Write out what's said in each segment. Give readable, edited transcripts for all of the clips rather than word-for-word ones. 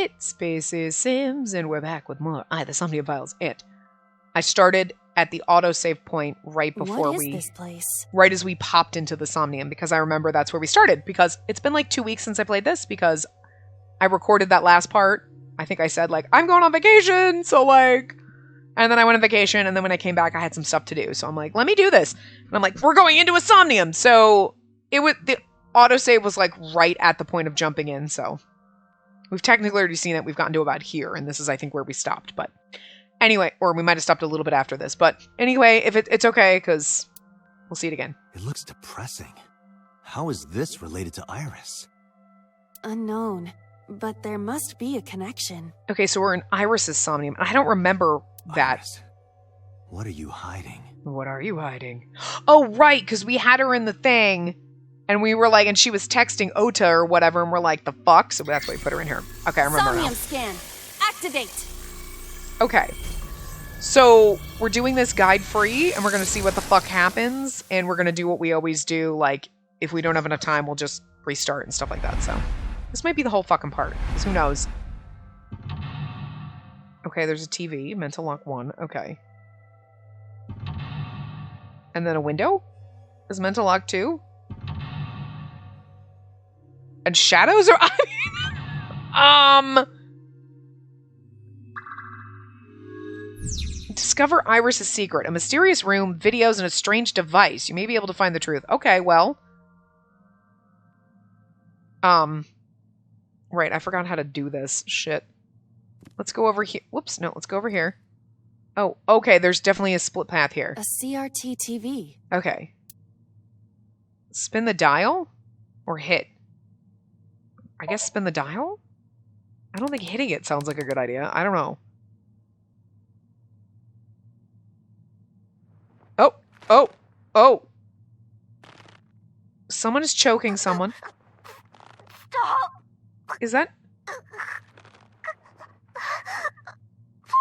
It's Spacey Sims, and we're back with more the Somnium Files. And I started at the autosave point right before this place? right as we popped into the Somnium, because I remember that's where we started, because it's been like 2 weeks since I played this, because I recorded that last part. I think I said, like, I'm going on vacation, so, like... And then I went on vacation, and then when I came back, I had some stuff to do. So I'm like, let me do this. And I'm like, we're going into a Somnium! So the autosave was, like, right at the point of jumping in, so... We've technically already seen it. We've gotten to about here, and this is, I think, where we stopped. But anyway, or we might have stopped a little bit after this. But anyway, if it's okay, because we'll see it again. It looks depressing. How is this related to Iris? Unknown, but there must be a connection. Okay, so we're in Iris's Somnium. I don't remember that. Iris, what are you hiding? What are you hiding? Oh, right, because we had her in the thing... And we were like, and she was texting Ota or whatever, and we're like, the fuck? So that's why we put her in here. Okay, I remember now. Somnium scan. Activate. Okay. So we're doing this guide free, and we're going to see what the fuck happens, and we're going to do what we always do. Like, if we don't have enough time, we'll just restart and stuff like that. So this might be the whole fucking part, because who knows? Okay, there's a TV. Mental lock 1. Okay. And then a window? Is mental lock 2? And shadows are... Discover Iris' secret. A mysterious room, videos, and a strange device. You may be able to find the truth. Okay, well. Right, I forgot how to do this. Shit. Let's go over here. Whoops, no, let's go over here. Oh, okay, there's definitely a split path here. A CRT TV. Okay. Spin the dial? Or hit? I guess spin the dial? I don't think hitting it sounds like a good idea. I don't know. Oh! Oh! Oh! Someone is choking someone. Stop! Is that... Please!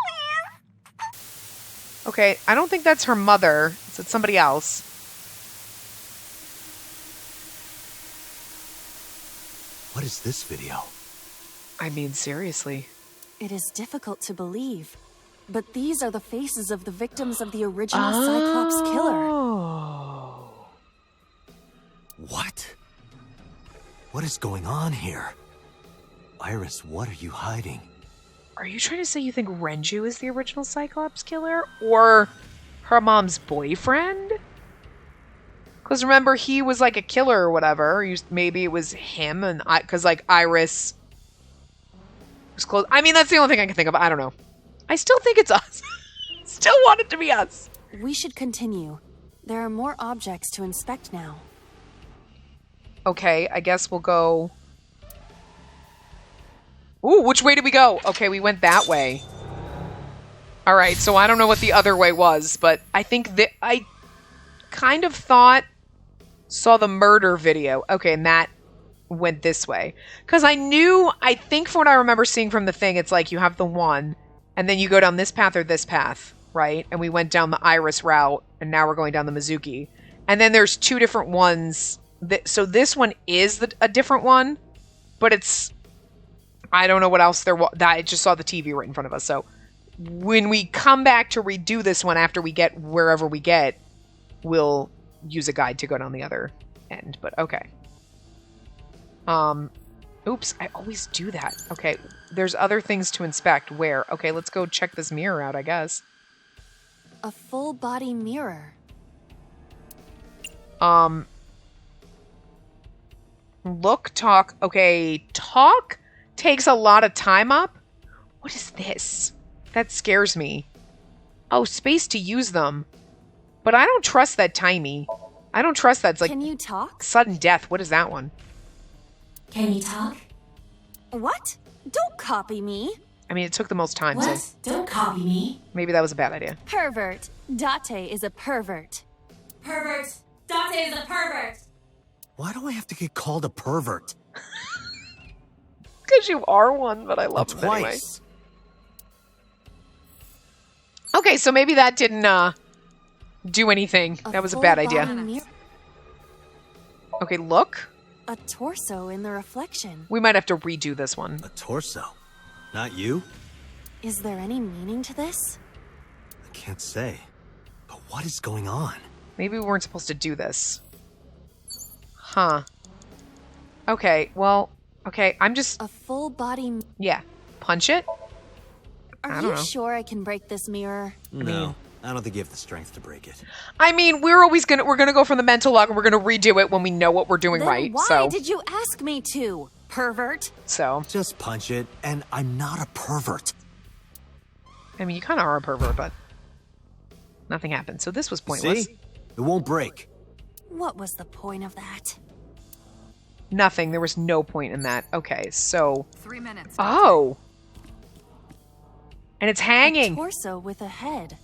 Okay, I don't think that's her mother. It's somebody else. What is this video? I mean, seriously. It is difficult to believe, but these are the faces of the victims of the original Cyclops killer. Oh. What? What is going on here? Iris, what are you hiding? Are you trying to say you think Renju is the original Cyclops killer? Or her mom's boyfriend? Because remember, he was like a killer or whatever. Maybe it was him, and because like Iris was close. I mean, that's the only thing I can think of. I don't know. I still think it's us. Still want it to be us. We should continue. There are more objects to inspect now. Okay, I guess we'll go... Ooh, which way did we go? Okay, we went that way. Alright, so I don't know what the other way was, but I think that I kind of thought... Saw the murder video. Okay, and that went this way. Because I think from what I remember seeing from the thing, it's like you have the one, and then you go down this path or this path, right? And we went down the Iris route, and now we're going down the Mizuki. And then there's 2 different ones. So this one is a different one, but it's... I don't know what else there was. I just saw the TV right in front of us. So when we come back to redo this one after we get wherever we get, we'll... use a guide to go down the other end, but okay. Oops, I always do that. Okay, there's other things to inspect. Where? Okay, let's go check this mirror out, I guess. A full body mirror. Look, talk. Okay, talk takes a lot of time up. What is this? That scares me. Oh, space to use them. But I don't trust that timey. I don't trust that. It's like... Can you talk? Sudden death. What is that one? Can you talk? What? Don't copy me. I mean, it took the most time, What? so... Don't copy me. Maybe that was a bad idea. Pervert. Date is a pervert. Pervert. Dante is a pervert. Why do I have to get called a pervert? Because you are one, but I love it anyway. Twice. Okay, so maybe that didn't, do anything. That was a bad idea. Okay, look. A torso in the reflection. We might have to redo this one. A torso? Not you? Is there any meaning to this? I can't say. But what is going on? Maybe we weren't supposed to do this. Huh. Okay, well, okay, I'm just... A full body... Yeah. Punch it? I Are don't you know. sure I can break this mirror? No, I don't think you have the strength to break it. I mean, we're gonna go from the mental log and we're gonna redo it when we know what we're doing Then right. why So, did you ask me to, pervert? Just punch it, and I'm not a pervert. I mean, you kind of are a pervert, but nothing happened. So this was pointless. See? It won't break. What was the point of that? Nothing. There was no point in that. Okay, so 3 minutes. oh, and it's A hanging. torso with a head.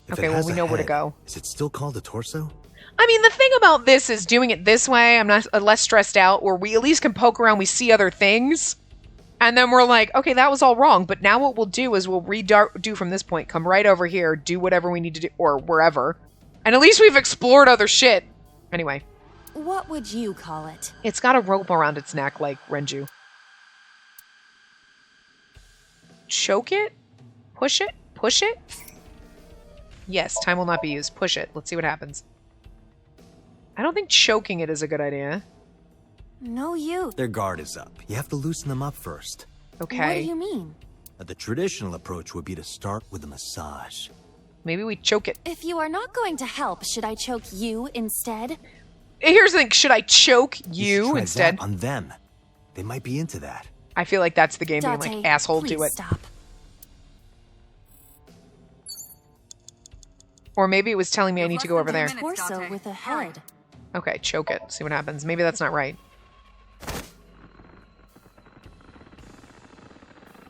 If Okay, it well, has we a know where to head, go. Is it still called a torso? I mean, the thing about this is doing it this way, I'm not less stressed out, or we at least can poke around, we see other things, and then we're like, okay, that was all wrong, but now what we'll do is we'll do from this point, come right over here, do whatever we need to do, or wherever, and at least we've explored other shit. Anyway, What would you call it? it's got a rope around its neck like Renju. Choke it? Push it? Push it? Yes, time will not be used. Push it. Let's see what happens. I don't think choking it is a good idea. No use. Their guard is up. You have to loosen them up first. Okay. What do you mean? The traditional approach would be to start with a massage. Maybe we choke it. If you are not going to help, should I choke you instead? Here's the thing. Should I choke should you try instead? that on them. They might be into that. I feel like that's the game being Date, like, asshole, please do it. stop. Or maybe it was telling me I need to go over there. Torso Date. with a head. Okay, choke it. See what happens. Maybe that's not right.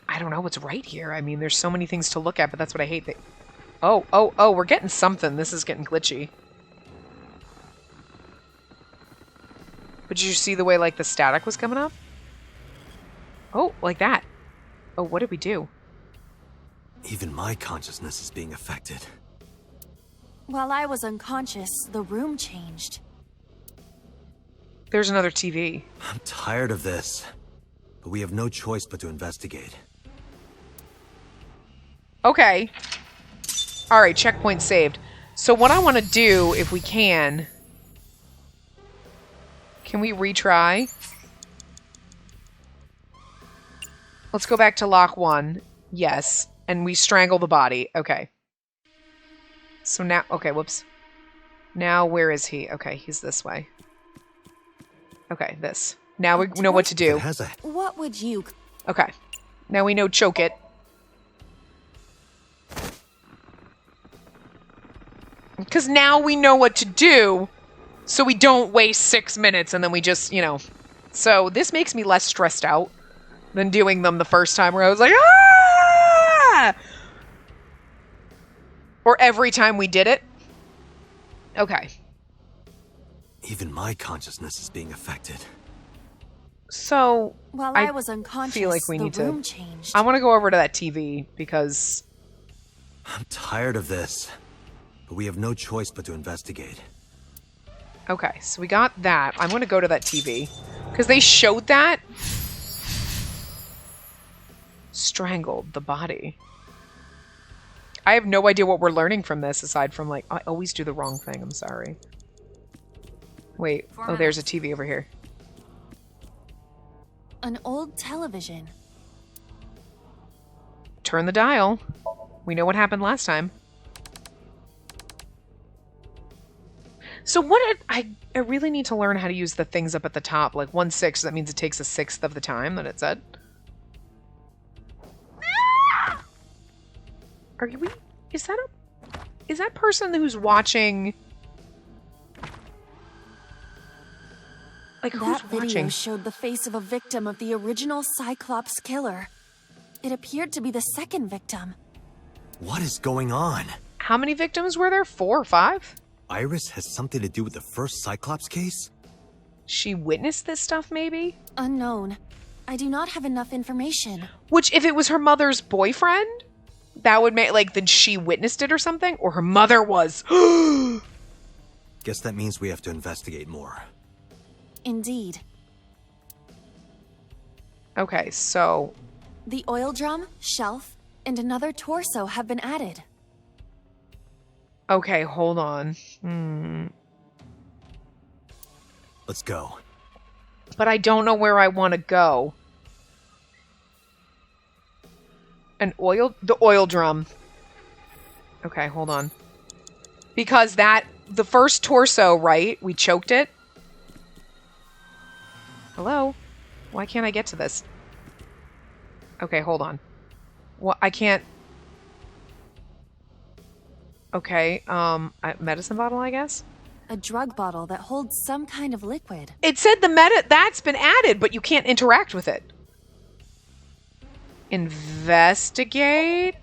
I don't know what's right here. I mean, there's so many things to look at, but that's what I hate. That. Oh, we're getting something. This is getting glitchy. But did you see the way, like, the static was coming up? Oh, like that. Oh, what did we do? Even my consciousness is being affected. While I was unconscious, the room changed. There's another TV. I'm tired of this. But we have no choice but to investigate. Okay. Alright, checkpoint saved. So what I want to do, if we can we retry? Let's go back to lock 1. Yes. And we strangle the body. Okay. So now, okay, whoops. Now, where is he? Okay, he's this way. Okay, this. Now we know what to do. It has a... What would you... Okay. Now we know choke it. Because now we know what to do, so we don't waste 6 minutes and then we just, you know. So this makes me less stressed out than doing them the first time where I was like, ah! Or every time we did it. Okay. Even my consciousness is being affected. So, While I I was unconscious, feel like we the need to- room changed. I want to go over to that TV because I'm tired of this. But we have no choice but to investigate. okay, so we got that. I'm going to go to that TV. Because they showed that. Strangled the body. I have no idea what we're learning from this, aside from, like, I always do the wrong thing. I'm sorry. Wait. Oh, there's a TV over here. An old television. Turn the dial. We know what happened last time. So I really need to learn how to use the things up at the top. Like 1/6, that means it takes 1/6 of the time that it said. Are we... Is that person who's watching... Like, who's That video watching? showed the face of a victim of the original Cyclops killer. It appeared to be the second victim. What is going on? How many victims were there? 4 or 5? Iris has something to do with the first Cyclops case? She witnessed this stuff, maybe? Unknown. I do not have enough information. Which, if it was her mother's boyfriend, that would make, like, then she witnessed it or something? Or her mother was. Guess that means we have to investigate more. Indeed. Okay, so The oil drum, shelf, and another torso have been added. Okay, hold on. Let's go. But I don't know where I want to go. The oil drum. Okay, hold on. Because the first torso, right? We choked it. Hello? Why can't I get to this? Okay, hold on. What? I can't... Okay, medicine bottle, I guess? A drug bottle that holds some kind of liquid. It said that's been added, but you can't interact with it. Investigate?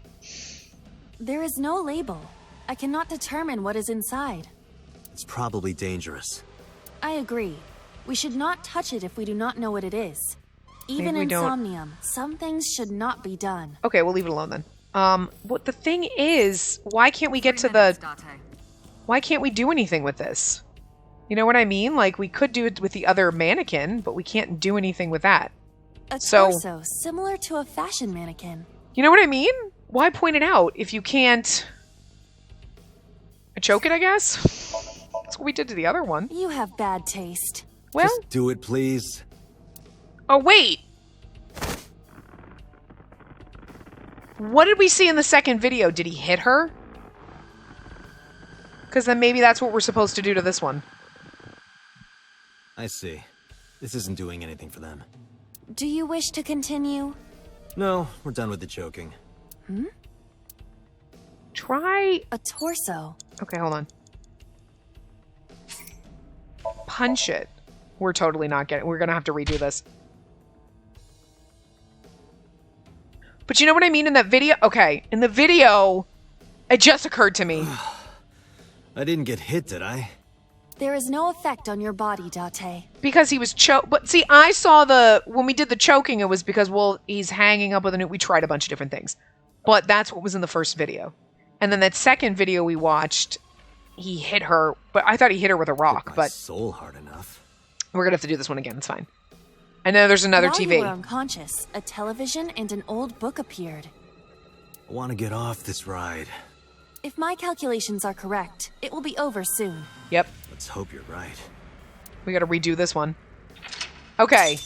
There is no label. I cannot determine what is inside. It's probably dangerous. I agree. We should not touch it if we do not know what it is. Even in Somnium, some things should not be done. Okay, we'll leave it alone then. What the thing is, why can't we get to the... Why can't we do anything with this? You know what I mean? Like, we could do it with the other mannequin, but we can't do anything with that. A torso similar to a fashion mannequin. You know what I mean? Why point it out if you can't... choke it, I guess? That's what we did to the other one. You have bad taste. Well... Just do it, please. Oh, wait! What did we see in the second video? Did he hit her? Because then maybe that's what we're supposed to do to this one. I see. This isn't doing anything for them. Do you wish to continue? No, we're done with the choking. Try... A torso. Okay, hold on. Punch it. We're totally not getting... We're gonna have to redo this. But you know what I mean in that video? Okay, in the video, it just occurred to me. I didn't get hit, did I? There is no effect on your body, Date. Because he was choked. But see, I saw when we did the choking, it was because, well, he's hanging up with we tried a bunch of different things. But that's what was in the first video. And then that second video we watched, he hit her, but I thought he hit her with a rock. Hit my but soul hard enough. We're gonna have to do this one again. It's fine. And then there's another While TV. you were unconscious, a television and an old book appeared. I want to get off this ride. If my calculations are correct, it will be over soon. Yep. Let's hope you're right. We gotta redo this one. Okay.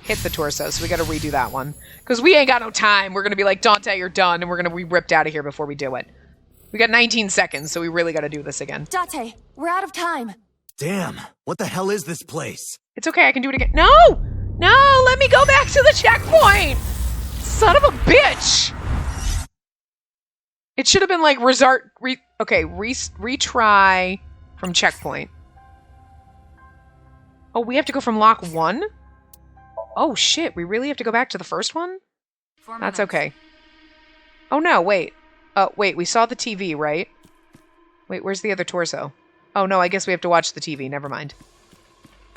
Hit the torso, so we gotta redo that one. Because we ain't got no time. We're gonna be like, Dante, you're done, and we're gonna be ripped out of here before we do it. We got 19 seconds, so we really gotta do this again. Date, we're out of time. Damn, what the hell is this place? It's okay, I can do it again. No! No, let me go back to the checkpoint! Son of a bitch! It should have been like retry from checkpoint. Oh, we have to go from lock 1? Oh shit, we really have to go back to the first one? That's okay. Oh no, wait. Wait, we saw the TV, right? Wait, where's the other torso? Oh no, I guess we have to watch the TV, never mind.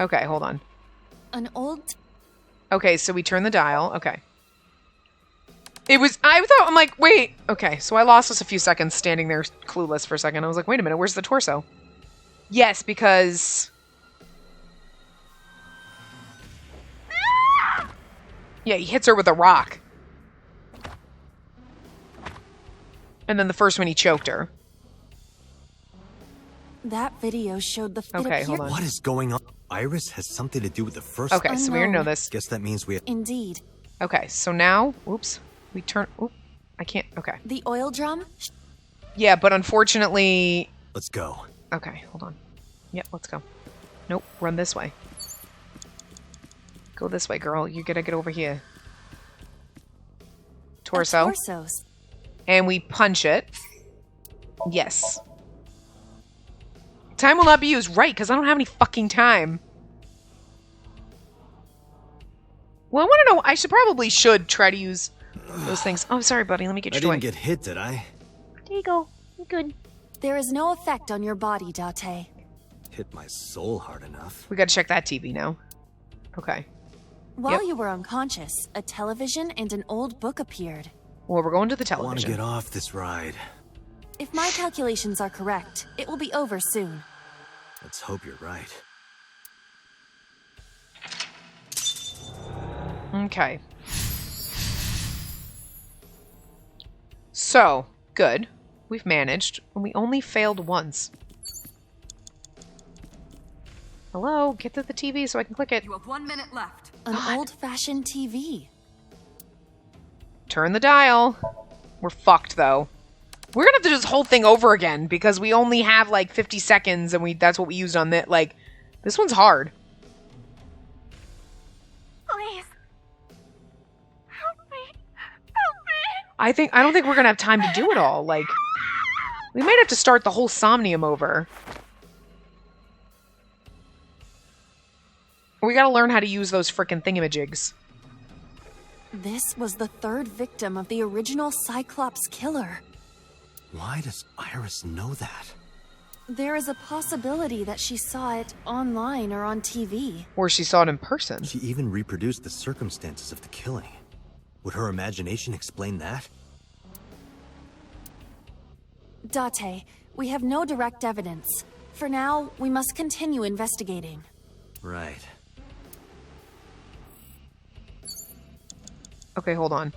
Okay, hold on. An old... Okay, so we turn the dial, okay. I'm like, wait. Okay, so I lost us a few seconds standing there clueless for a second. I was like, wait a minute, where's the torso? Yes, because... Yeah, he hits her with a rock. And then the first one, he choked her. That video showed the... Okay, hold on. What is going on? Iris has something to do with the first... Okay, so we already know this. Guess that means we have... Indeed. Okay, so now... Oops. We turn... Oop. I can't... Okay. The oil drum? Yeah, but unfortunately... Let's go. Okay, hold on. Yep, let's go. Nope, run this way. Go this way, girl. You gotta get over here. Torso. Torsos. And we punch it. Yes. Time will not be used. Right, because I don't have any fucking time. Well, I want to know... I should try to use those things. Oh, sorry, buddy. Let me get your toy. I didn't get hit, did I? There you go. You're good. There is no effect on your body, Date. Hit my soul hard enough. We gotta check that TV now. Okay. While you were unconscious, a television and an old book appeared. Well, we're going to the I want to television. get off this ride. If my calculations are correct, it will be over soon. Let's hope you're right. Okay. So, good. We've managed. And we only failed once. Hello? Get to the TV so I can click it. You have 1 minute left. An old-fashioned TV. Turn the dial. We're fucked, though. We're gonna have to do this whole thing over again because we only have, like, 50 seconds and that's what we used on that. Like, this one's hard. Please. Help me. Help me. I don't think we're gonna have time to do it all. Like, we might have to start the whole Somnium over. We gotta learn how to use those frickin' thingamajigs. This was the third victim of the original Cyclops killer. Why does Iris know that? There is a possibility that she saw it online or on TV. Or she saw it in person. She even reproduced the circumstances of the killing. Would her imagination explain that? Date, we have no direct evidence. For now, we must continue investigating. Right. Okay, hold on.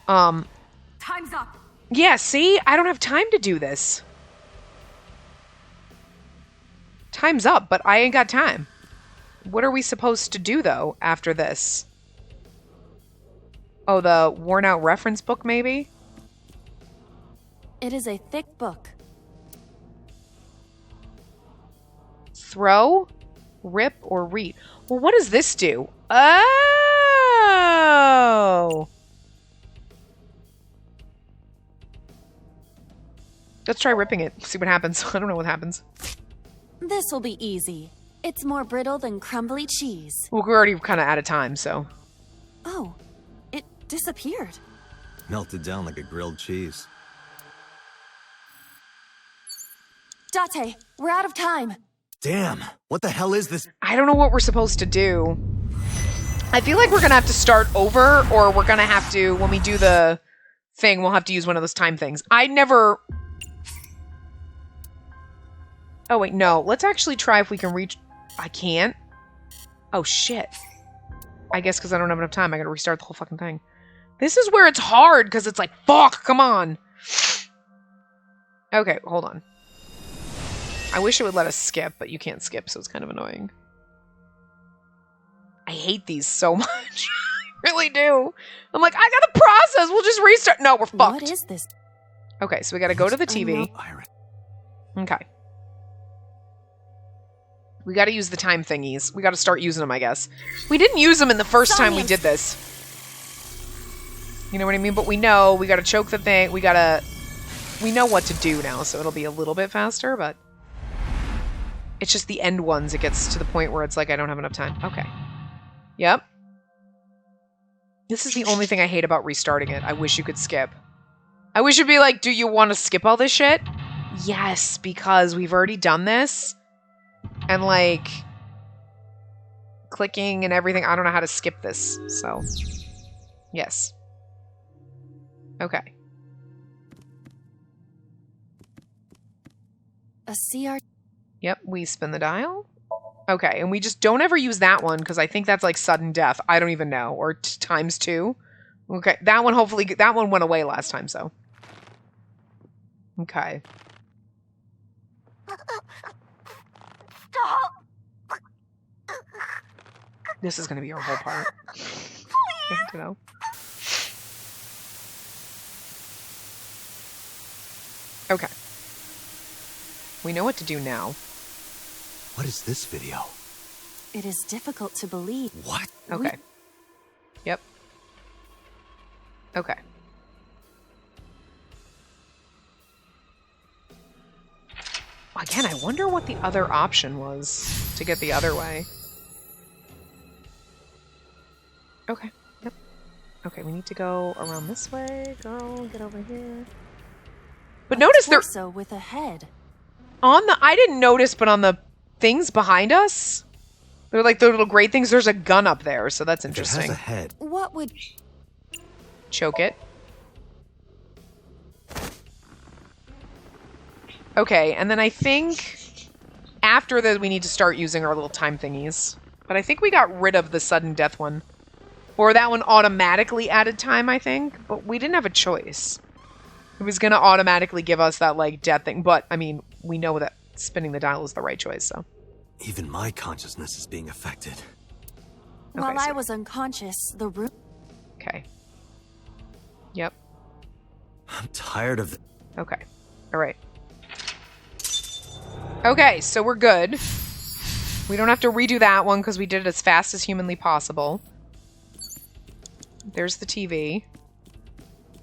Time's up. Yeah, see? I don't have time to do this. Time's up, but I ain't got time. What are we supposed to do, though, after this? Oh, the worn out reference book, maybe? It is a thick book. Throw, rip, or read. Well, what does this do? Oh! Let's try ripping it. See what happens. I don't know what happens. This will be easy. It's more brittle than crumbly cheese. Well, we're already kind of out of time, so... Oh, it disappeared. Melted down like a grilled cheese. Date, we're out of time. Damn! What the hell is this? I don't know what we're supposed to do. I feel like we're gonna have to start over, or we're gonna have to, when we do the thing, we'll have to use one of those time things. I never... Oh, wait, no. Let's actually try if we can reach... I can't? Oh, shit. I guess because I don't have enough time, I gotta restart the whole fucking thing. This is where it's hard, because it's like, fuck, come on. Okay, hold on. I wish it would let us skip, but you can't skip, so it's kind of annoying. I hate these so much. I really do. I'm like, I gotta process. We'll just restart. No, we're fucked. What is this? Okay, so we gotta go to the TV. Iris. Okay. We gotta use the time thingies. We gotta start using them, I guess. We didn't use them in the first time we did this. You know what I mean? But we know we gotta choke the thing. We know what to do now, so it'll be a little bit faster, but... It's just the end ones. It gets to the point where it's like, I don't have enough time. Okay. Yep. This is the only thing I hate about restarting it. I wish you could skip. I wish it'd be like, do you want to skip all this shit? Yes, because we've already done this. And like... Clicking and everything. I don't know how to skip this. So... Yes. Okay. A CR... Yep, we spin the dial. Okay, and we just don't ever use that one because I think that's like sudden death. I don't even know. Or times 2. Okay, that one hopefully... That one went away last time, so... Okay. Stop! This is going to be our whole part. You know? Okay. We know what to do now. What is this video? It is difficult to believe. What? Okay. Yep. Okay. Again, I wonder what the other option was to get the other way. Okay. Yep. Okay, we need to go around this way. Girl, get over here. But notice they're torso with a head. on the... I didn't notice, but on the things behind us, they're like the little gray things. There's a gun up there, so that's It interesting. has a head. What would... Choke it. Okay, and then I think after that we need to start using our little time thingies. But I think we got rid of the sudden death one. Or that one automatically added time, I think. But we didn't have a choice. It was going to automatically give us that, like, death thing. But, I mean, we know that spinning the dial is the right choice, so. Even my consciousness is being affected. While I was unconscious, the room... Okay. Yep. I'm tired of... Okay. All right. Okay, so we're good. We don't have to redo that one because we did it as fast as humanly possible. There's the TV.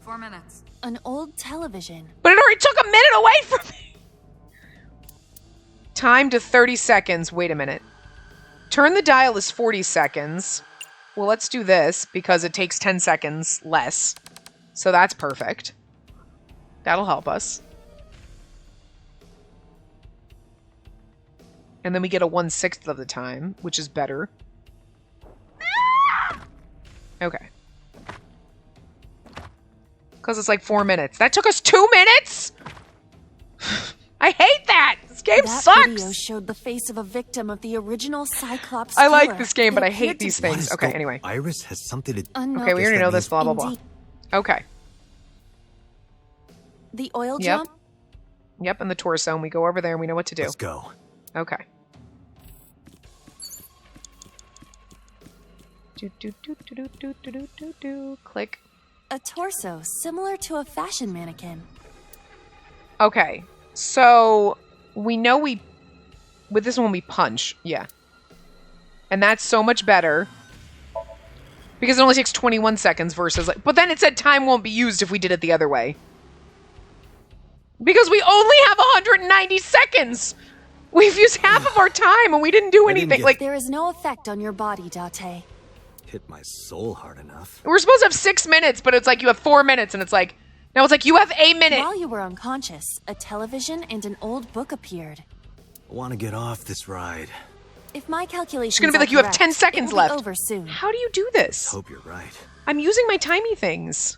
4 minutes. An old television. But it already took a minute away from me! Time to 30 seconds. Wait a minute. Turn the dial is 40 seconds. Well, let's do this because it takes 10 seconds less. So that's perfect. That'll help us. And then we get a 1/6 of the time, which is better. Okay. Because it's like 4 minutes. That took us 2 minutes?! I hate that! This game that sucks! Video showed the face of a victim of the original Cyclops I like killer. this game, but It I hate appeared to these be things. Okay, anyway. Iris has something to... Okay, we already know this, blah, blah, blah. Indeed. Okay. The oil Yep. jump? Yep, and the torso, and we go over there and we know what to do. Let's go. Okay. Do, do, do, do, do, do, do, do, do, do. Click. A torso similar to a fashion mannequin. Okay, so we know we... With this one, we punch. Yeah. And that's so much better. Because it only takes 21 seconds versus... Like, but then it said time won't be used if we did it the other way. Because we only have 190 seconds! We've used half of our time and we didn't do anything. Like, there is no effect on your body, Date. Hit my soul hard enough. we're supposed to have 6 minutes, but it's like you have 4 minutes and it's like... Now it's like you have a minute! While you were unconscious, a television and an old book appeared. I want to get off this ride. If my calculations It's gonna be are like you have correct, 10 seconds it will be left. over soon. How do you do this? Hope you're right. I'm using my timey things.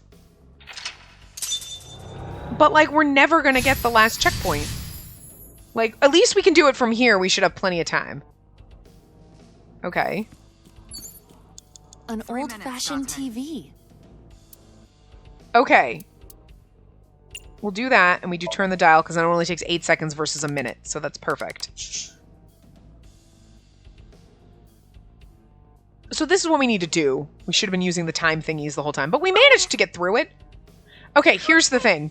But, like, we're never gonna get the last checkpoint. Like, at least we can do it from here. We should have plenty of time. Okay. An old-fashioned TV. Okay. We'll do that, and we do turn the dial, because then it only takes 8 seconds versus a minute. So that's perfect. So this is what we need to do. We should have been using the time thingies the whole time. But we managed to get through it. Okay, here's the thing.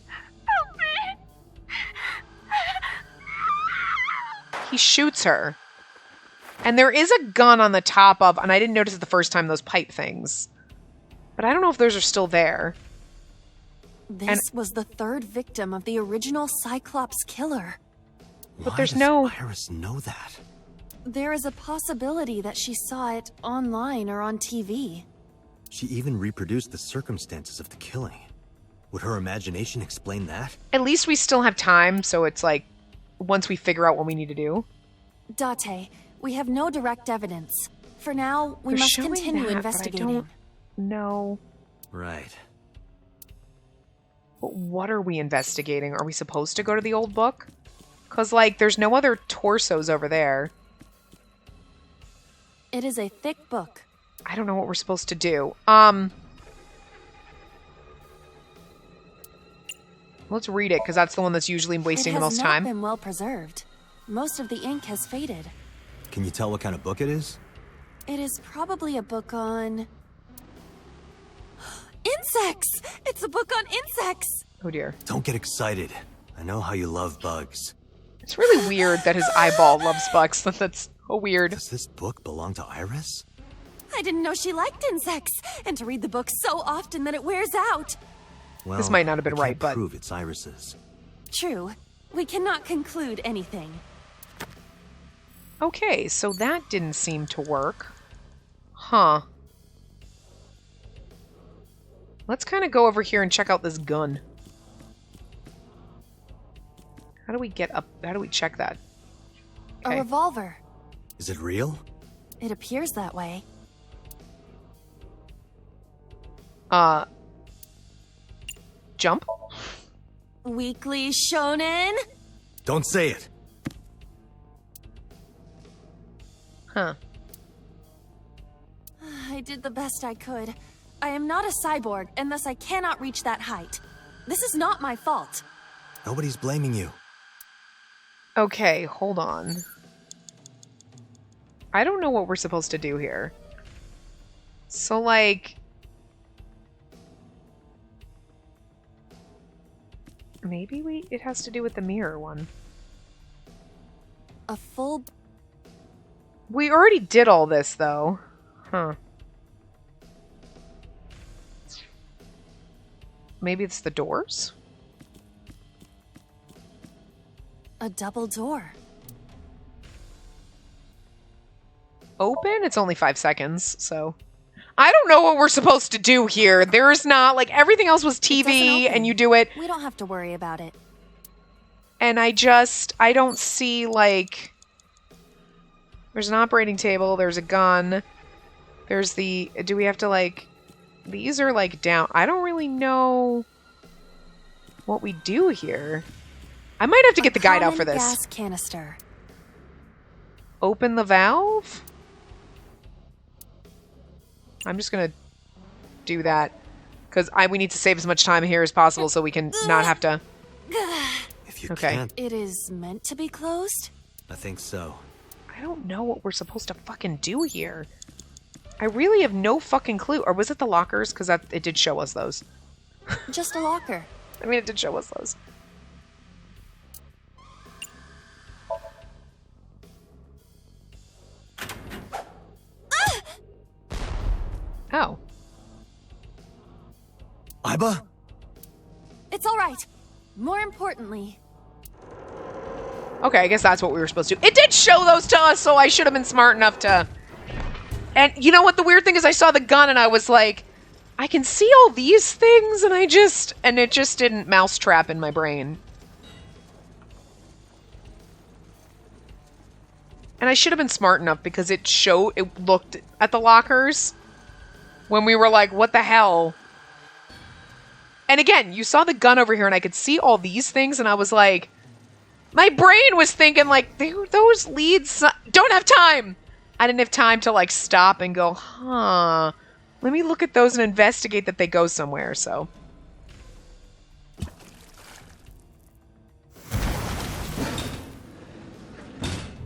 He shoots her. And there is a gun on the top of... And I didn't notice it the first time, those pipe things. But I don't know if those are still there. This was the third victim of the original Cyclops killer. But Why there's does no... Iris know that? There is a possibility that she saw it online or on TV. She even reproduced the circumstances of the killing. Would her imagination explain that? At least we still have time, so it's like... Once we figure out what we need to do. Date, we have no direct evidence. For now, we They're must showing continue that, but I investigating. don't know. Right. But what are we investigating? Are we supposed to go to the old book? Because, like, there's no other torsos over there. It is a thick book. I don't know what we're supposed to do. Let's read it, because that's the one that's usually wasting the most time. It has not been well preserved. Most of the ink has faded. Can you tell what kind of book it is? It is probably a book on... insects! It's a book on insects! Oh dear. Don't get excited. I know how you love bugs. It's really weird that his eyeball loves bugs. That's so weird. Does this book belong to Iris? I didn't know she liked insects, and to read the book so often that it wears out. Well, This might not have been we right, can't but... prove it's Iris's. True. We cannot conclude anything. Okay, so that didn't seem to work. Huh. Let's kind of go over here and check out this gun. How do we get up? How do we check that? A revolver. Is it real? It appears that way. Jump? Weekly Shonen? Don't say it. Huh. I did the best I could. I am not a cyborg, and thus I cannot reach that height. This is not my fault. Nobody's blaming you. Okay, hold on. I don't know what we're supposed to do here. So, like... maybe it has to do with the mirror one. A full... We already did all this, though. Huh. Maybe it's the doors? A double door. Open? It's only 5 seconds, so... I don't know what we're supposed to do here. There's not, like, everything else was TV, and you do it. We don't have to worry about it. And I don't see, like... There's an operating table, there's a gun, there's the... Do we have to, like... These are, like, down... I don't really know what we do here. I might have to get the guide out for this. Gas canister. Open the valve? I'm just gonna do that. Because we need to save as much time here as possible so we can not have to... If you Okay. can't, It is meant to be closed? I think so. I don't know what we're supposed to fucking do here. I really have no fucking clue. Or was it the lockers? Because it did show us those. Just a locker. I mean, it did show us those. Oh. Iba? It's all right. More importantly... Okay, I guess that's what we were supposed to do. It did show those to us, so I should have been smart enough to... And you know what the weird thing is? I saw the gun and I was like, I can see all these things, and it just didn't mousetrap in my brain. And I should have been smart enough because it looked at the lockers when we were like, what the hell? And again, you saw the gun over here and I could see all these things and I was like, my brain was thinking like, those leads don't have time. I didn't have time to like stop and go, huh, let me look at those and investigate that they go somewhere, so.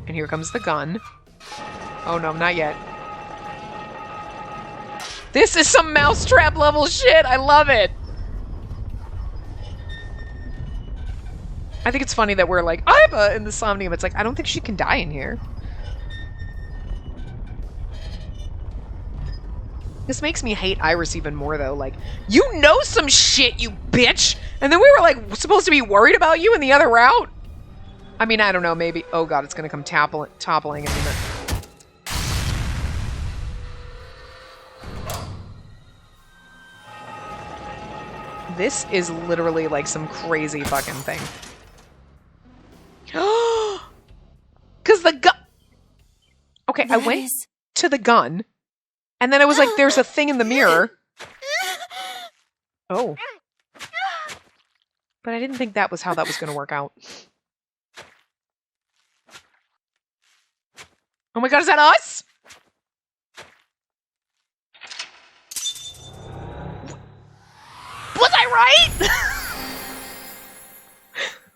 And here comes the gun. Oh no, not yet. This is some mousetrap level shit. I love it. I think it's funny that we're like, Iba in the Somnium. It's like, I don't think she can die in here. This makes me hate Iris even more, though. Like, you know some shit, you bitch! And then we were, like, supposed to be worried about you in the other route? I mean, I don't know, maybe... Oh, God, it's gonna come toppling in a minute. This is literally, like, some crazy fucking thing. Because the gun... Okay, I went to the gun, and then I was like, there's a thing in the mirror. Oh. But I didn't think that was how that was going to work out. Oh my god, is that us? Was I right?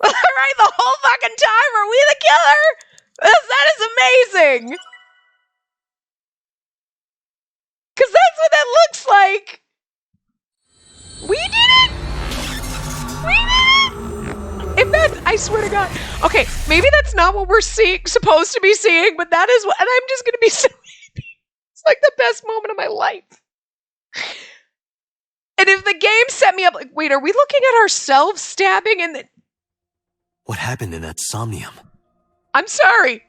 Was I right the whole fucking time? Are we the killer? That is amazing! Because that's what that looks like! We did it! We did it! If that's, I swear to God. Okay, maybe that's not what we're supposed to be seeing, but that is what, and I'm just gonna be so happy. It's like the best moment of my life. And if the game set me up, like, wait, are we looking at ourselves stabbing and then... What happened in that Somnium? I'm sorry.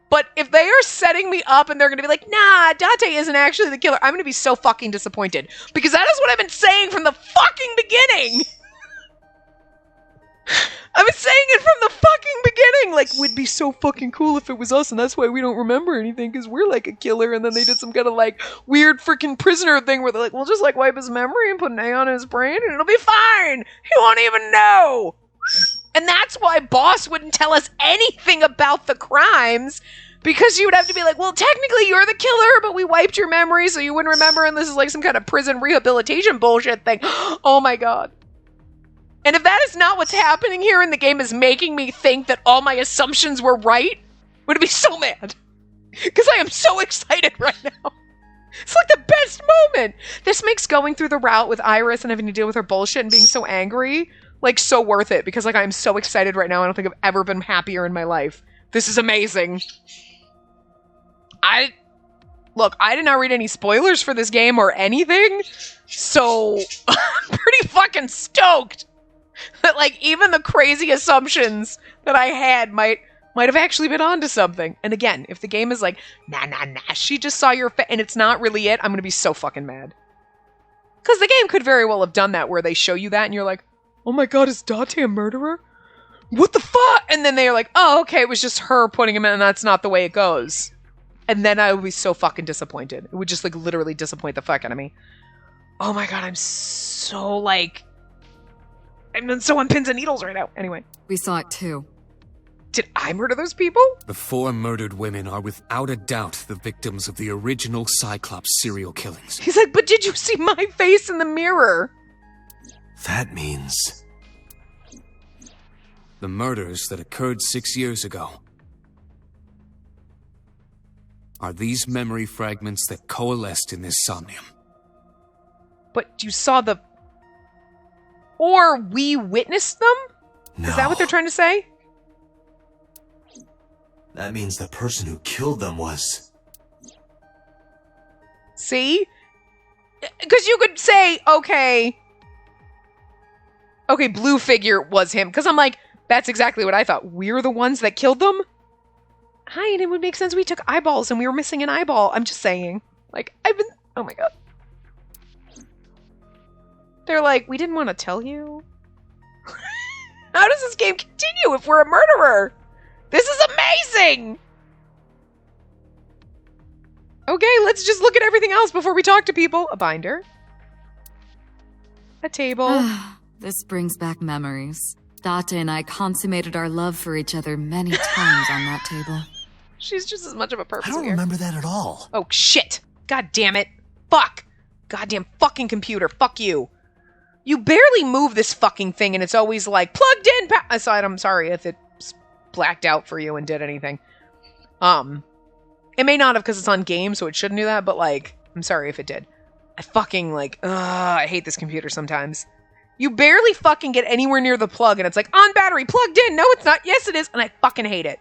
But if they are setting me up and they're going to be like, nah, Date isn't actually the killer, I'm going to be so fucking disappointed. Because that is what I've been saying from the fucking beginning. I've been saying it from the fucking beginning. Like, it would be so fucking cool if it was us, and that's why we don't remember anything, because we're like a killer, and then they did some kind of like weird freaking prisoner thing where they're like, we'll just like wipe his memory and put an A on his brain, and it'll be fine. He won't even know. And that's why Boss wouldn't tell us anything about the crimes, Because you would have to be like, well, technically you're the killer, but we wiped your memory so you wouldn't remember, and this is like some kind of prison rehabilitation bullshit thing. Oh my god. And if that is not what's happening here and the game is making me think that all my assumptions were right, I'm gonna be so mad. Because I am so excited right now. It's like the best moment. This makes going through the route with Iris and having to deal with her bullshit and being so angry, like, so worth it. Because, like, I'm so excited right now. I don't think I've ever been happier in my life. This is amazing. Look, I did not read any spoilers for this game or anything, so I'm pretty fucking stoked that, like, even the crazy assumptions that I had might have actually been onto something. And again, if the game is like, nah, she just saw your face, and it's not really it, I'm gonna be so fucking mad. Because the game could very well have done that, where they show you that, and you're like, oh my god, is Dante a murderer? What the fuck? And then they're like, oh, okay, it was just her putting him in, and that's not the way it goes. And then I would be so fucking disappointed. It would just, like, literally disappoint the fuck out of me. Oh my god, I'm so, like... I'm so on pins and needles right now. Anyway. We saw it too. Did I murder those people? The 4 murdered women are without a doubt the victims of the original Cyclops serial killings. He's like, but did you see my face in the mirror? That means... The murders that occurred 6 years ago are these memory fragments that coalesced in this Somnium. But you saw the... Or we witnessed them? No. Is that what they're trying to say? That means the person who killed them was... See? Because you could say, okay, blue figure was him. Because I'm like, that's exactly what I thought. We're the ones that killed them? Hi, and it would make sense we took eyeballs and we were missing an eyeball. I'm just saying. Like, oh my god. They're like, we didn't want to tell you. How does this game continue if we're a murderer? This is amazing! Okay, let's just look at everything else before we talk to people. A binder. A table. This brings back memories. Date and I consummated our love for each other many times on that table. She's just as much of a purpose I don't here. remember that at all. Oh, shit. God damn it. Fuck. Goddamn fucking computer. Fuck you. You barely move this fucking thing and it's always like, plugged in. Aside, I'm sorry if it's blacked out for you and did anything. It may not have because it's on game, so it shouldn't do that, but, like, I'm sorry if it did. I fucking, like, I hate this computer sometimes. You barely fucking get anywhere near the plug and it's like, on battery, plugged in. No, it's not. Yes, it is. And I fucking hate it.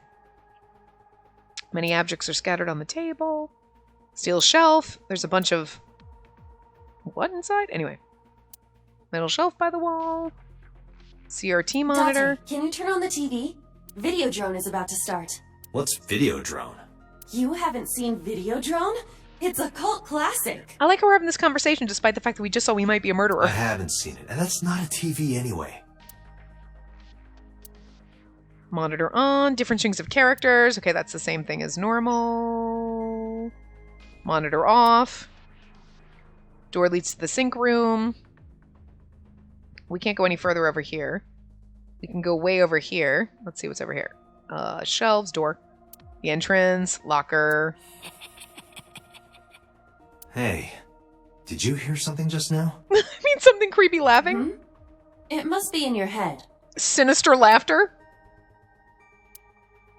Many objects are scattered on the table. Steel shelf. There's a bunch of... What inside? Anyway. Metal shelf by the wall. CRT monitor. Dante, can you turn on the TV? Videodrone is about to start. What's Videodrone? You haven't seen Videodrone? It's a cult classic. I like how we're having this conversation despite the fact that we just saw we might be a murderer. I haven't seen it, and that's not a TV anyway. Monitor on. Different strings of characters. Okay, that's the same thing as normal. Monitor off. Door leads to the sink room. We can't go any further over here. We can go way over here. Let's see what's over here. Shelves, door. The entrance, locker. Hey, did you hear something just now? I mean, something creepy laughing. Hmm? It must be in your head. Sinister laughter.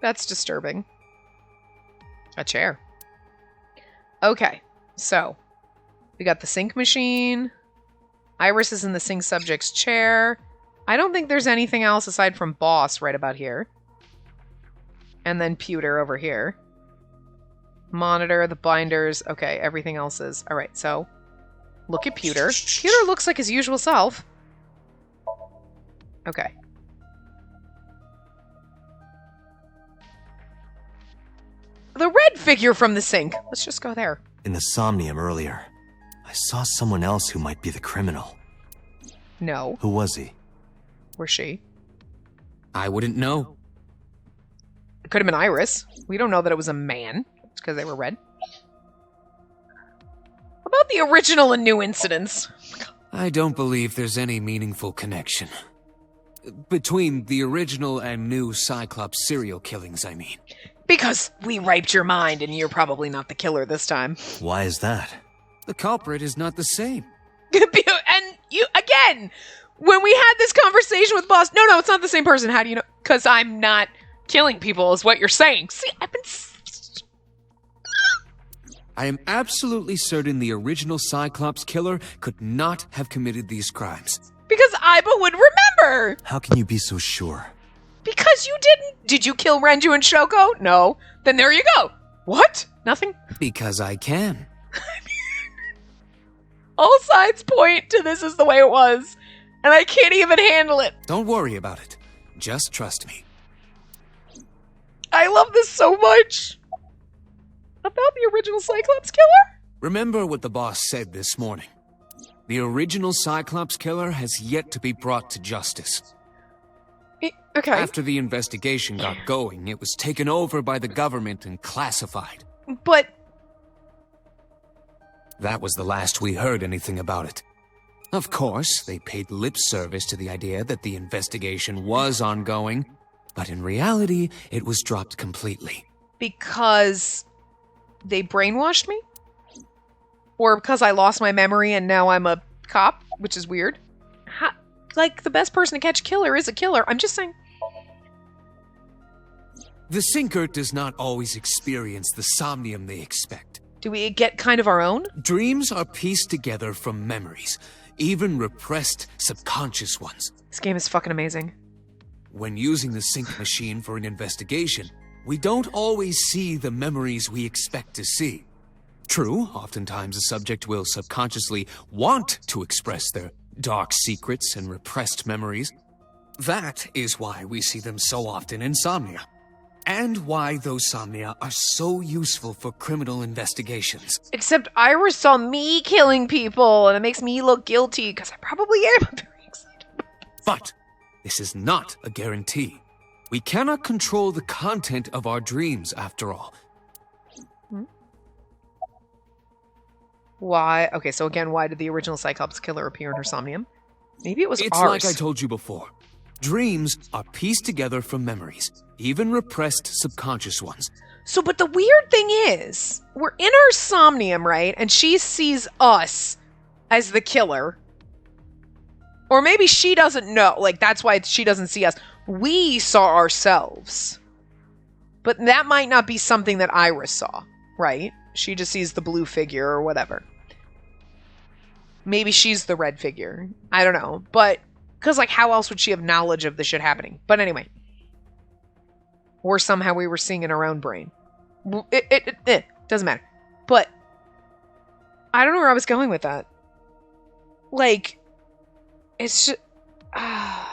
That's disturbing. A chair. Okay, so we got the sink machine. Iris is in the sink subject's chair. I don't think there's anything else aside from boss right about here. And then pewter over here. Monitor, the binders. Okay, everything else is... Alright, so... Look at pewter. Pewter looks like his usual self. Okay. The red figure from the sink. Let's just go there. In the Somnium earlier, I saw someone else who might be the criminal. No. Who was he? Or she. I wouldn't know. It could have been Iris. We don't know that it was a man. It's because they were red. About the original and new incidents. I don't believe there's any meaningful connection. Between the original and new Cyclops serial killings, I mean. Because we raped your mind and you're probably not the killer this time. Why is that? The culprit is not the same. And you, again, when we had this conversation with boss, no, it's not the same person. How do you know? Because I'm not killing people is what you're saying. See, I am absolutely certain the original Cyclops killer could not have committed these crimes. Because Aiba would remember. How can you be so sure? Because you didn't. Did you kill Renju and Shoko? No. Then there you go. What? Nothing? Because I can. All sides point to this is the way it was. And I can't even handle it. Don't worry about it. Just trust me. I love this so much. About the original Cyclops killer? Remember what the boss said this morning. The original Cyclops killer has yet to be brought to justice. Okay. After the investigation got going, it was taken over by the government and classified. But... That was the last we heard anything about it. Of course, they paid lip service to the idea that the investigation was ongoing, but in reality, it was dropped completely. Because they brainwashed me? Or because I lost my memory and now I'm a cop, which is weird. Like, the best person to catch a killer is a killer. I'm just saying. The Sinker does not always experience the somnium they expect. Do we get kind of our own? Dreams are pieced together from memories, even repressed subconscious ones. This game is fucking amazing. When using the sync machine for an investigation, we don't always see the memories we expect to see. True, oftentimes a subject will subconsciously want to express their dark secrets and repressed memories. That is why we see them so often in Somnia. And why those Somnia are so useful for criminal investigations. Except Iris saw me killing people, and it makes me look guilty, because I probably am very excited. But this is not a guarantee. We cannot control the content of our dreams, after all. Why? Okay, so again, why did the original Cyclops killer appear in her Somnium? Maybe it was It's ours. like I told you before. Dreams are pieced together from memories, even repressed subconscious ones. So, but the weird thing is, we're in our Somnium, right? And she sees us as the killer. Or maybe she doesn't know. Like, that's why she doesn't see us. We saw ourselves. But that might not be something that Iris saw, right? She just sees the blue figure or whatever. Maybe she's the red figure. I don't know. But, because, like, how else would she have knowledge of the shit happening? But anyway. Or somehow we were seeing in our own brain. It doesn't matter. But, I don't know where I was going with that. Like, it's just... I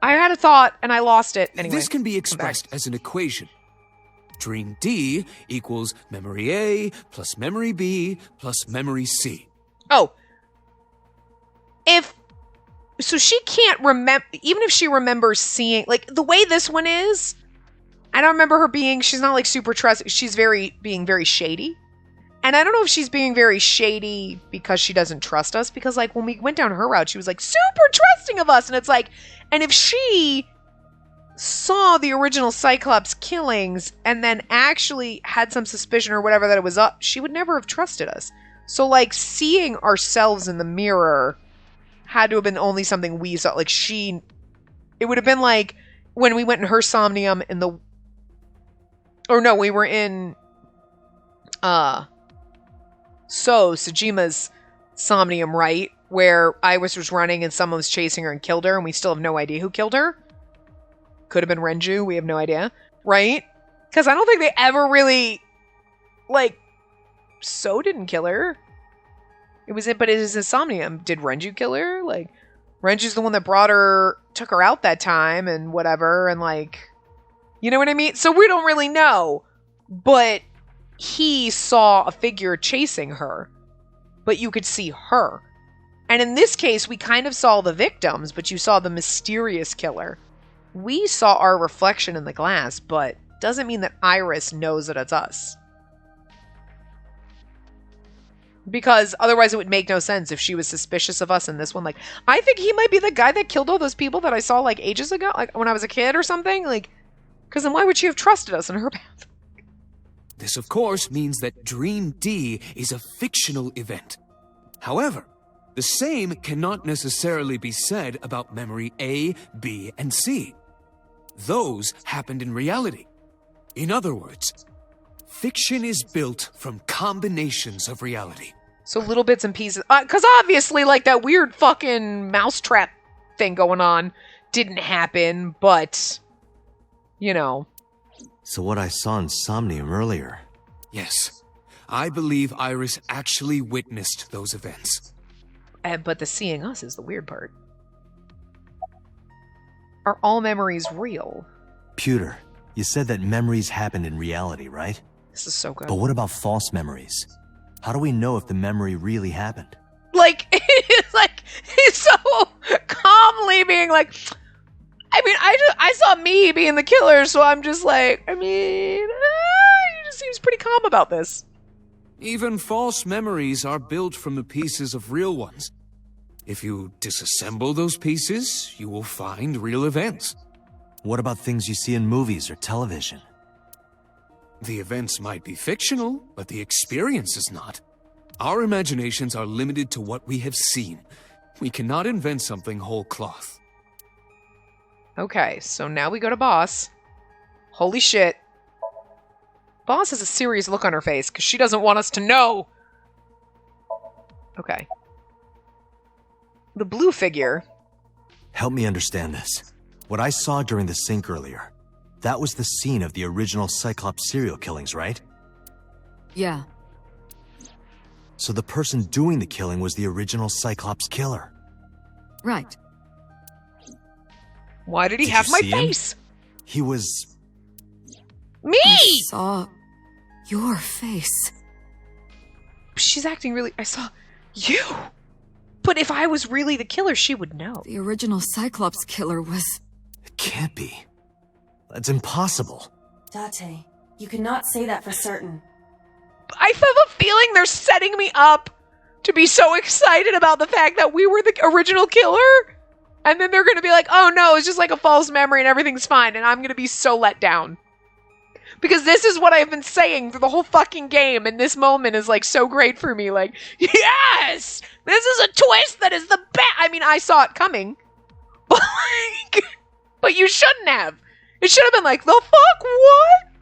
had a thought, and I lost it. Anyway, this can be expressed as an equation. Dream D equals memory A plus memory B plus memory C. Oh. So she can't remember, even if she remembers seeing, like, the way this one is, I don't remember her being, she's not, like, super trusting, she's being very shady. And I don't know if she's being very shady because she doesn't trust us, because, like, when we went down her route, she was, like, super trusting of us, and it's like, and if she saw the original Cyclops killings and then actually had some suspicion or whatever that it was up, she would never have trusted us. So, like, seeing ourselves in the mirror had to have been only something we saw. Like, it would have been like when we went in her Somnium in the, or no, we were in, Sejima's Somnium, right? Where Iris was running and someone was chasing her and killed her, and we still have no idea who killed her. Could have been Renju, we have no idea. Right? Because I don't think they ever really, like, So didn't kill her. But it is Somnium. Did Renju kill her? Like, Renju's the one that took her out that time and whatever, and like, you know what I mean? So we don't really know. But he saw a figure chasing her. But you could see her. And in this case, we kind of saw the victims, but you saw the mysterious killer. We saw our reflection in the glass, but doesn't mean that Iris knows that it's us. Because otherwise it would make no sense if she was suspicious of us in this one. Like, I think he might be the guy that killed all those people that I saw, like, ages ago, like, when I was a kid or something. Like, Because then why would she have trusted us in her path? This, of course, means that Dream D is a fictional event. However, the same cannot necessarily be said about memory A, B, and C. Those happened in reality. In other words, fiction is built from combinations of reality. So little bits and pieces. Because obviously, like, that weird fucking mousetrap thing going on didn't happen, but, you know. So what I saw in Somnium earlier. Yes, I believe Iris actually witnessed those events. But the seeing us is the weird part. Are all memories real? Pewter, you said that memories happen in reality, right? This is so good. But what about false memories? How do we know if the memory really happened? Like, he's so calmly being like, I mean, I saw me being the killer, so I'm just like, I mean, he just seems pretty calm about this. Even false memories are built from the pieces of real ones. If you disassemble those pieces, you will find real events. What about things you see in movies or television? The events might be fictional, but the experience is not. Our imaginations are limited to what we have seen. We cannot invent something whole cloth. Okay, so now we go to Boss. Holy shit. Boss has a serious look on her face because she doesn't want us to know. Okay. The blue figure. Help me understand this. What I saw during the sink earlier, that was the scene of the original Cyclops serial killings, right? Yeah. So the person doing the killing was the original Cyclops killer. Right. Why did he Did have you my see him? face? He was... Me! I saw your face. She's acting really... I saw you! But if I was really the killer, she would know. The original Cyclops killer was... It can't be. That's impossible. Date, you cannot say that for certain. I have a feeling they're setting me up to be so excited about the fact that we were the original killer. And then they're going to be like, oh no, it's just like a false memory and everything's fine. And I'm going to be so let down. Because this is what I've been saying through the whole fucking game. And this moment is like so great for me. Like, yes! This is a twist that is the best. I mean, I saw it coming. But like, but you shouldn't have. It should have been like, the fuck, what?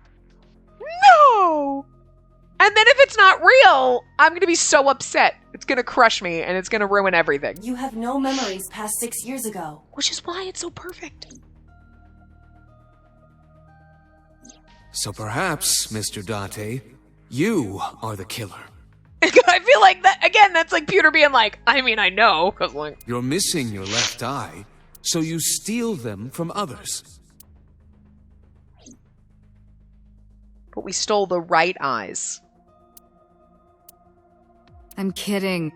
No! And then if it's not real, I'm going to be so upset. It's going to crush me, and it's going to ruin everything. You have no memories past 6 years ago. Which is why it's so perfect. So perhaps, Mr. Date, you are the killer. I feel like that, again, that's like Pewter being like, I mean, I know, because like... You're missing your left eye, so you steal them from others. But we stole the right eyes. I'm kidding.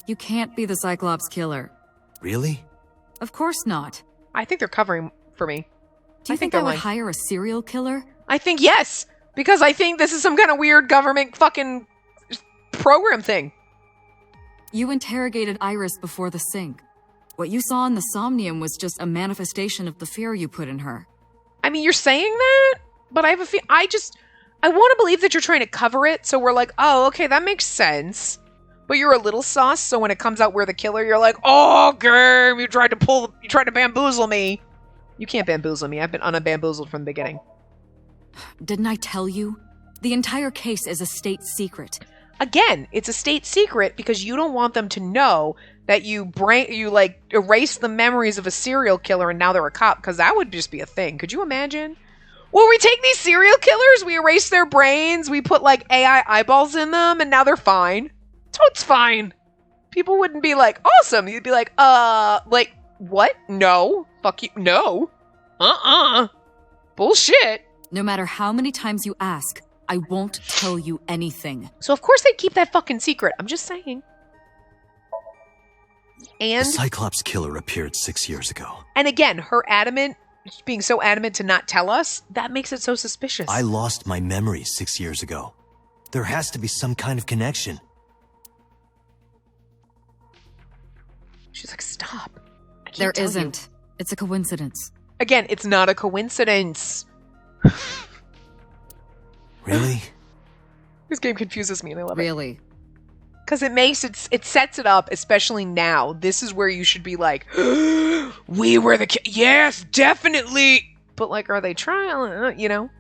You can't be the Cyclops killer. Really? Of course not. I think they're covering for me. Do you think I would hire a serial killer? I think yes, because I think this is some kind of weird government fucking program thing. You interrogated Iris before the sink. What you saw in the Somnium was just a manifestation of the fear you put in her. I mean, you're saying that, but I have a feel. I want to believe that you're trying to cover it, so we're like, oh, okay, that makes sense. But you're a little sus, so when it comes out we're the killer, you're like, oh, game, you tried to bamboozle me. You can't bamboozle me. I've been unbamboozled from the beginning. Didn't I tell you? The entire case is a state secret. Again, it's a state secret because you don't want them to know that you like erase the memories of a serial killer and now they're a cop, because that would just be a thing. Could you imagine? Well, we take these serial killers, we erase their brains, we put like AI eyeballs in them, and now they're fine. So it's fine. People wouldn't be like, awesome. You'd be like, like, what? No. Fuck you. No. Bullshit. No matter how many times you ask, I won't tell you anything. So of course they'd keep that fucking secret. I'm just saying. And the Cyclops killer appeared 6 years ago. And again, being so adamant to not tell us, that makes it so suspicious. I lost my memory 6 years ago. There has to be some kind of connection. She's like, stop. There isn't. It's a coincidence. Again, it's not a coincidence. Really? This game confuses me and I love it. Really? Because it sets it up, especially now. This is where you should be like, we were the yes, definitely. But like, are they trying? You know?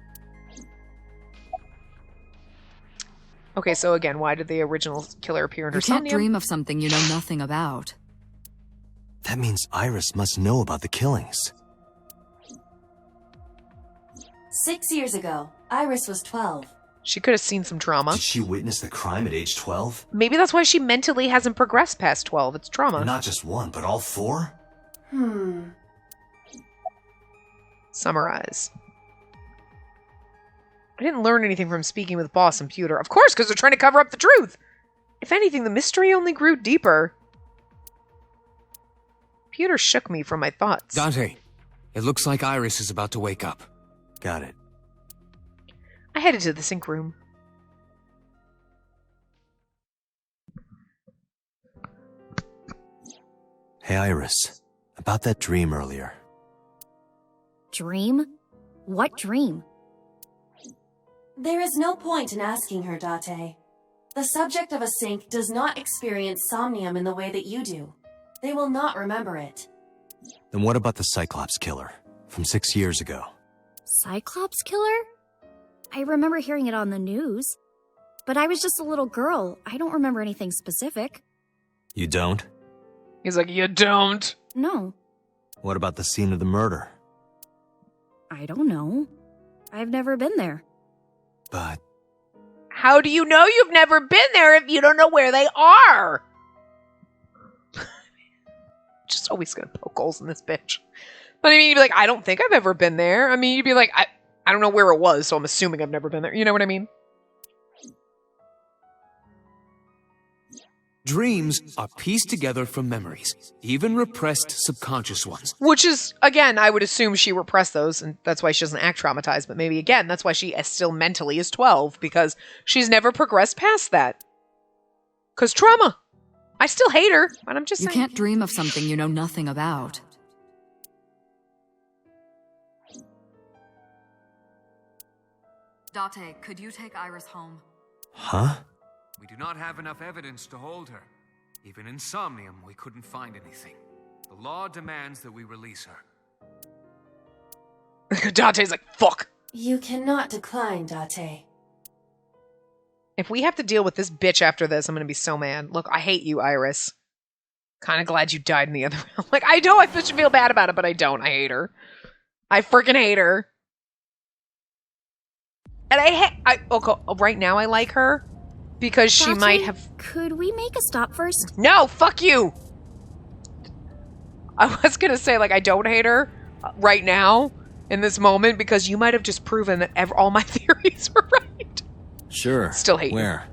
Okay, so again, why did the original killer appear in her You can't Somnium? dream of something you know nothing about. That means Iris must know about the killings. 6 years ago, Iris was 12. She could have seen some trauma. Did she witness the crime at age 12? Maybe that's why she mentally hasn't progressed past 12. It's trauma. Not just one, but all 4? Summarize. I didn't learn anything from speaking with Boss and Pewter. Of course, because they're trying to cover up the truth. If anything, the mystery only grew deeper. Pewter shook me from my thoughts. Dante, it looks like Iris is about to wake up. Got it. I headed to the sink room. Hey, Iris. About that dream earlier. Dream? What dream? There is no point in asking her, Date. The subject of a sink does not experience somnium in the way that you do. They will not remember it. Then what about the Cyclops killer from 6 years ago? Cyclops killer? I remember hearing it on the news. But I was just a little girl. I don't remember anything specific. You don't? He's like, you don't. No, What about the scene of the murder? I don't know. I've never been there. But How do you know you've never been there if you don't know where they are? Just always gonna poke holes in this bitch. But I mean, you'd be like, I don't think I've ever been there. I mean, you'd be like, I don't know where it was, so I'm assuming I've never been there. You know what I mean? Dreams are pieced together from memories, even repressed subconscious ones. Which is, again, I would assume she repressed those, and that's why she doesn't act traumatized. But maybe, again, that's why she still mentally is 12, because she's never progressed past that. Because trauma. I still hate her, but I'm just You saying. can't dream of something you know nothing about. Date, could you take Iris home? huh? We do not have enough evidence to hold her. Even in Somnium, we couldn't find anything. The law demands that we release her. Dante's like, fuck. You cannot decline, Date. If we have to deal with this bitch after this, I'm going to be so mad. Look, I hate you, Iris. Kind of glad you died in the other round. Like, I know I should feel bad about it, but I don't. I hate her. I freaking hate her. And okay, right now I like her because she Date, might have... Could we make a stop first? No, fuck you! I was going to say, like, I don't hate her right now in this moment because you might have just proven that all my theories were right. Sure. Still hate you. Where?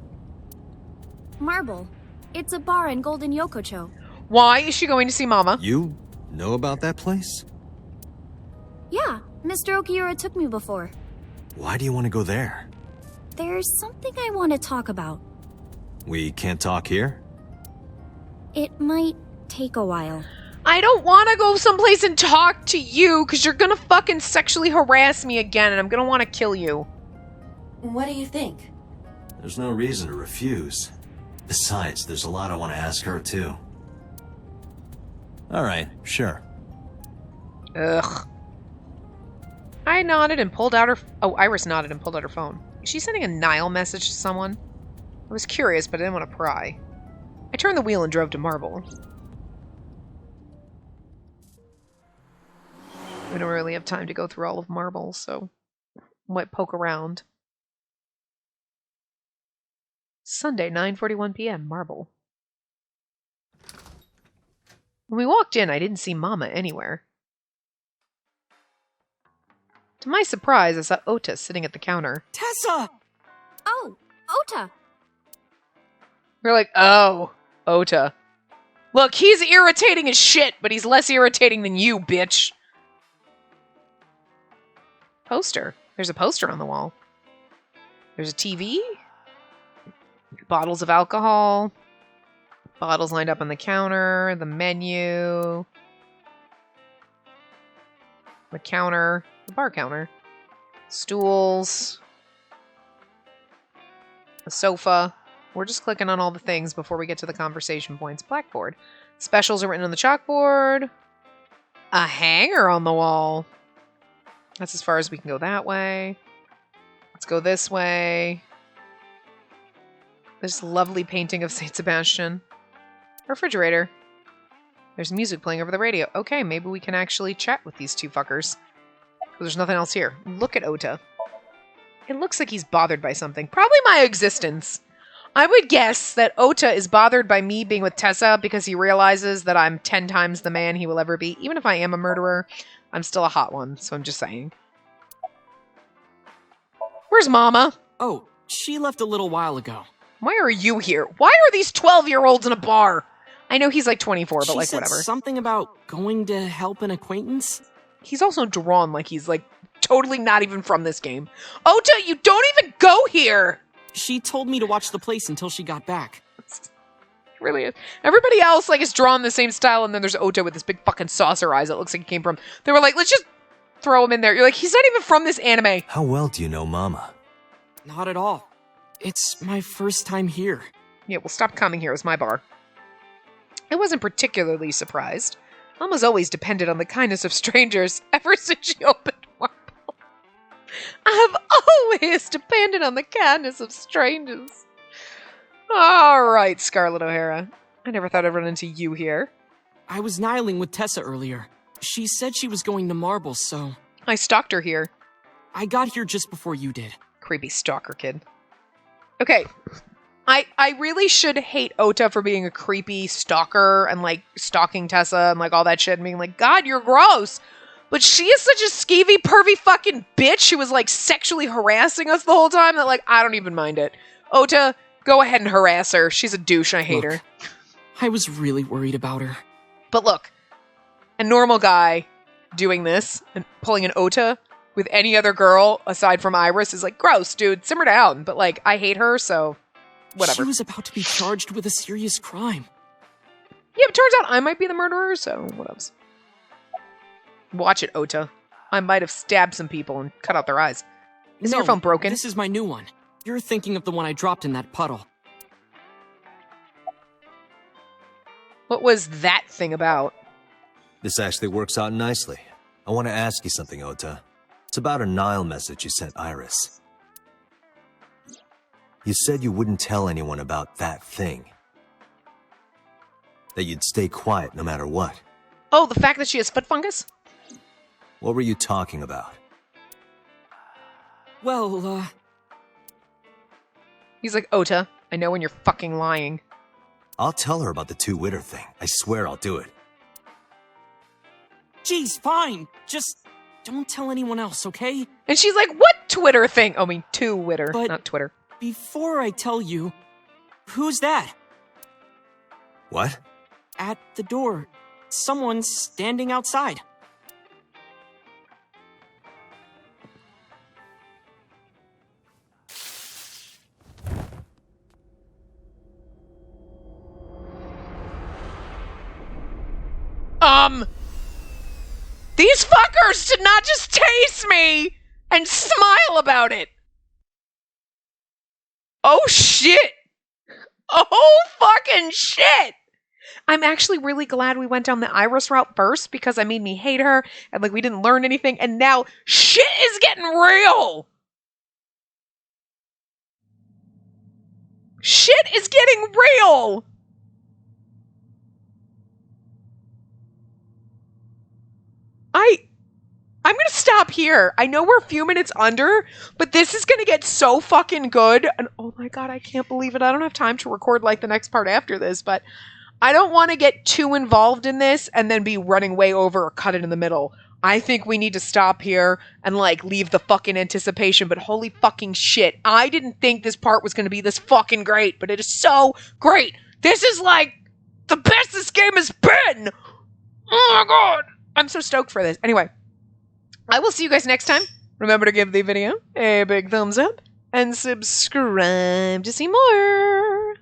Marble. It's a bar in Golden Yokocho. Why is she going to see Mama? You know about that place? Yeah, Mr. Okiura took me before. Why do you want to go there? There's something I want to talk about. We can't talk here? It might take a while. I don't want to go someplace and talk to you because you're going to fucking sexually harass me again and I'm going to want to kill you. What do you think? There's no reason to refuse. Besides, there's a lot I want to ask her, too. Alright, sure. Ugh. I nodded and pulled out her... Oh, Iris nodded and pulled out her phone. Is she sending a Nile message to someone? I was curious, but I didn't want to pry. I turned the wheel and drove to Marble. We don't really have time to go through all of Marble, so might poke around. Sunday, 9:41 p.m., Marble. When we walked in, I didn't see Mama anywhere. To my surprise, I saw Ota sitting at the counter. Tessa! Oh, Ota! We're like, oh, Ota. Look, he's irritating as shit, but he's less irritating than you, bitch. Poster. There's a poster on the wall. There's a TV. Bottles of alcohol. Bottles lined up on the counter. The menu. The counter. The bar counter. Stools. A sofa. We're just clicking on all the things before we get to the conversation points. Blackboard. Specials are written on the chalkboard. A hanger on the wall. That's as far as we can go that way. Let's go this way. This lovely painting of Saint Sebastian. Refrigerator. There's music playing over the radio. Okay, maybe we can actually chat with these two fuckers. There's nothing else here. Look at Ota. It looks like he's bothered by something. Probably my existence. I would guess that Ota is bothered by me being with Tessa because he realizes that I'm 10 times the man he will ever be. Even if I am a murderer, I'm still a hot one, so I'm just saying. Where's Mama? Oh, she left a little while ago. Why are you here? Why are these 12-year-olds in a bar? I know he's like 24, but She like said whatever. Something about going to help an acquaintance? He's also drawn like he's like totally not even from this game. Ota, you don't even go here! She told me to watch the place until she got back. It really is. Everybody else like is drawn the same style, and then there's Ota with this big fucking saucer eyes that looks like he came from. They were like, let's just throw him in there. You're like, he's not even from this anime. How well do you know Mama? Not at all. It's my first time here. Yeah, well, stop coming here. It was my bar. I wasn't particularly surprised. Mama's always depended on the kindness of strangers ever since she opened Marble. I've always depended on the kindness of strangers. All right, Scarlett O'Hara. I never thought I'd run into you here. I was nihiling with Tessa earlier. She said she was going to Marble, so I stalked her here. I got here just before you did. Creepy stalker kid. Okay. I really should hate Ota for being a creepy stalker and like stalking Tessa and like all that shit and being like, God, you're gross. But she is such a skeevy, pervy fucking bitch. She was like sexually harassing us the whole time that like, I don't even mind it. Ota, go ahead and harass her. She's a douche. I hate her. I was really worried about her. But look, a normal guy doing this and pulling an Ota with any other girl aside from Iris is like, gross, dude, simmer down. But like, I hate her, so whatever. She was about to be charged with a serious crime. Yeah, but turns out I might be the murderer, so what else? Watch it, Ota. I might have stabbed some people and cut out their eyes. Isn't your phone broken? This is my new one. You're thinking of the one I dropped in that puddle. What was that thing about? This actually works out nicely. I want to ask you something, Ota. It's about a Nile message you sent Iris. You said you wouldn't tell anyone about that thing. That you'd stay quiet no matter what. Oh, the fact that she has foot fungus? What were you talking about? Well, He's like, Ota, I know when you're fucking lying. I'll tell her about the two-witter thing. I swear I'll do it. geez, fine. Just don't tell anyone else, okay? And she's like, what Twitter thing? Oh, I mean, Twitter, But- not Twitter. Before I tell you, who's that? What? At the door. Someone's standing outside. These fuckers did not just taste me and smile about it. Oh shit. Oh fucking shit. I'm actually really glad we went down the Iris route first because it made me hate her and like we didn't learn anything and now shit is getting real. Shit is getting real. I'm gonna stop here. I know we're a few minutes under, but this is gonna get so fucking good. And oh my god, I can't believe it. I don't have time to record like the next part after this, but I don't want to get too involved in this and then be running way over or cut it in the middle. I think we need to stop here and like leave the fucking anticipation, but holy fucking shit. I didn't think this part was gonna be this fucking great, but it is so great. This is like the best this game has been. Oh my god. I'm so stoked for this. Anyway, I will see you guys next time. Remember to give the video a big thumbs up and subscribe to see more.